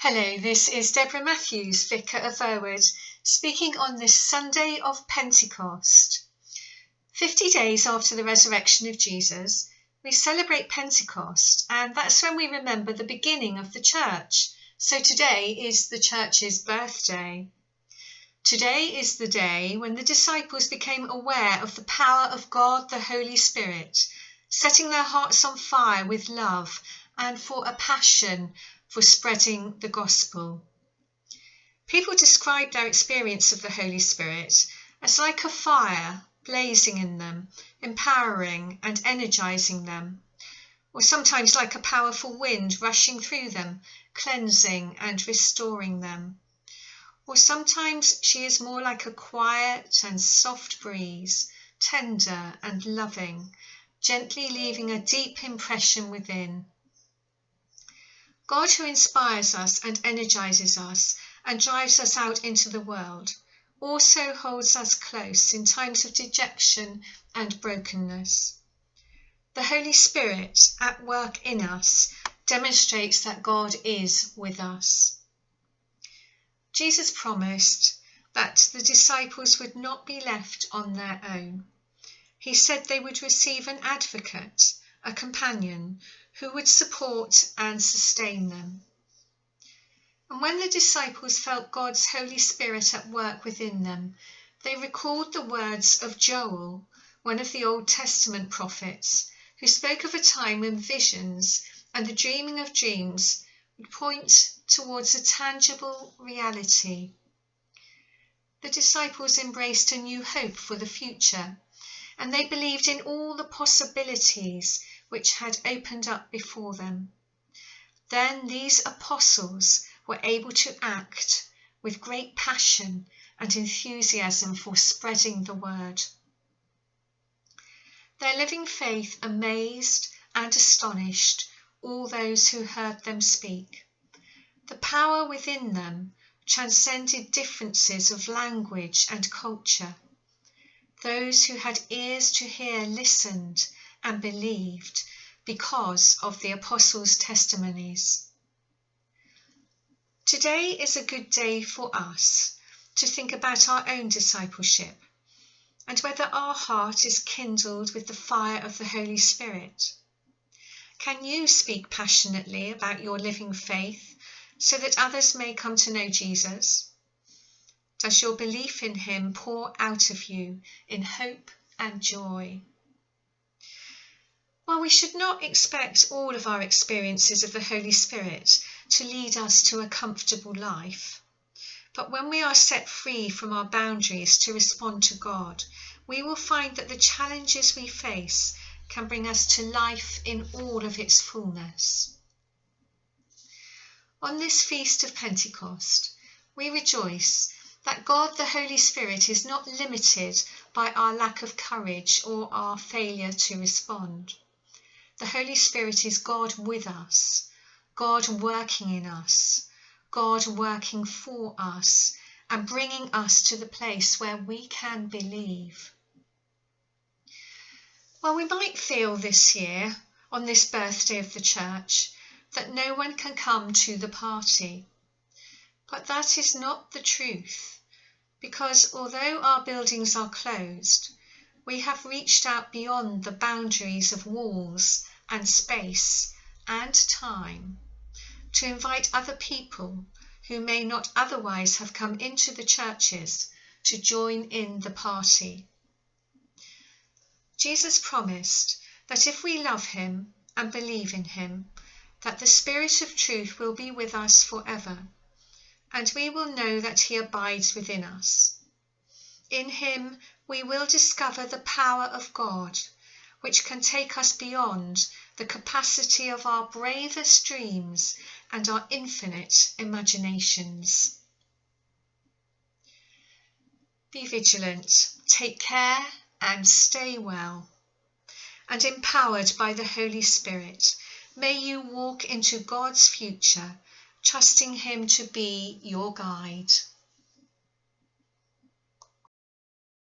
Hello, this is Deborah Matthews, Vicar of Verwood, speaking on this Sunday of Pentecost. 50 days after the resurrection of Jesus, we celebrate Pentecost, and that's when we remember the beginning of the church. So today is the church's birthday. Today is the day when the disciples became aware of the power of God the Holy Spirit, setting their hearts on fire with love and for a passion for spreading the gospel. People describe their experience of the Holy Spirit as like a fire blazing in them, empowering and energizing them, or sometimes like a powerful wind rushing through them, cleansing and restoring them. Or sometimes she is more like a quiet and soft breeze, tender and loving, gently leaving a deep impression within. God, who inspires us and energizes us and drives us out into the world, also holds us close in times of dejection and brokenness. The Holy Spirit at work in us demonstrates that God is with us. Jesus promised that the disciples would not be left on their own. He said they would receive an advocate, a companion, who would support and sustain them. And when the disciples felt God's Holy Spirit at work within them, they recalled the words of Joel, one of the Old Testament prophets, who spoke of a time when visions and the dreaming of dreams would point towards a tangible reality. The disciples embraced a new hope for the future, and they believed in all the possibilities which had opened up before them. Then these apostles were able to act with great passion and enthusiasm for spreading the word. Their living faith amazed and astonished all those who heard them speak. The power within them transcended differences of language and culture. Those who had ears to hear listened and believed because of the apostles' testimonies. Today is a good day for us to think about our own discipleship and whether our heart is kindled with the fire of the Holy Spirit. Can you speak passionately about your living faith so that others may come to know Jesus? Does your belief in him pour out of you in hope and joy? While we should not expect all of our experiences of the Holy Spirit to lead us to a comfortable life, but when we are set free from our boundaries to respond to God, we will find that the challenges we face can bring us to life in all of its fullness. On this feast of Pentecost, we rejoice that God the Holy Spirit is not limited by our lack of courage or our failure to respond. The Holy Spirit is God with us, God working in us, God working for us and bringing us to the place where we can believe. Well, we might feel this year, on this birthday of the church, that no one can come to the party. But that is not the truth, because although our buildings are closed, we have reached out beyond the boundaries of walls and space and time to invite other people who may not otherwise have come into the churches to join in the party. Jesus promised that if we love him and believe in him, that the Spirit of truth will be with us forever, and we will know that he abides within us. In him we will discover the power of God, which can take us beyond the capacity of our bravest dreams and our infinite imaginations. Be vigilant, take care and stay well. And empowered by the Holy Spirit, may you walk into God's future, trusting him to be your guide.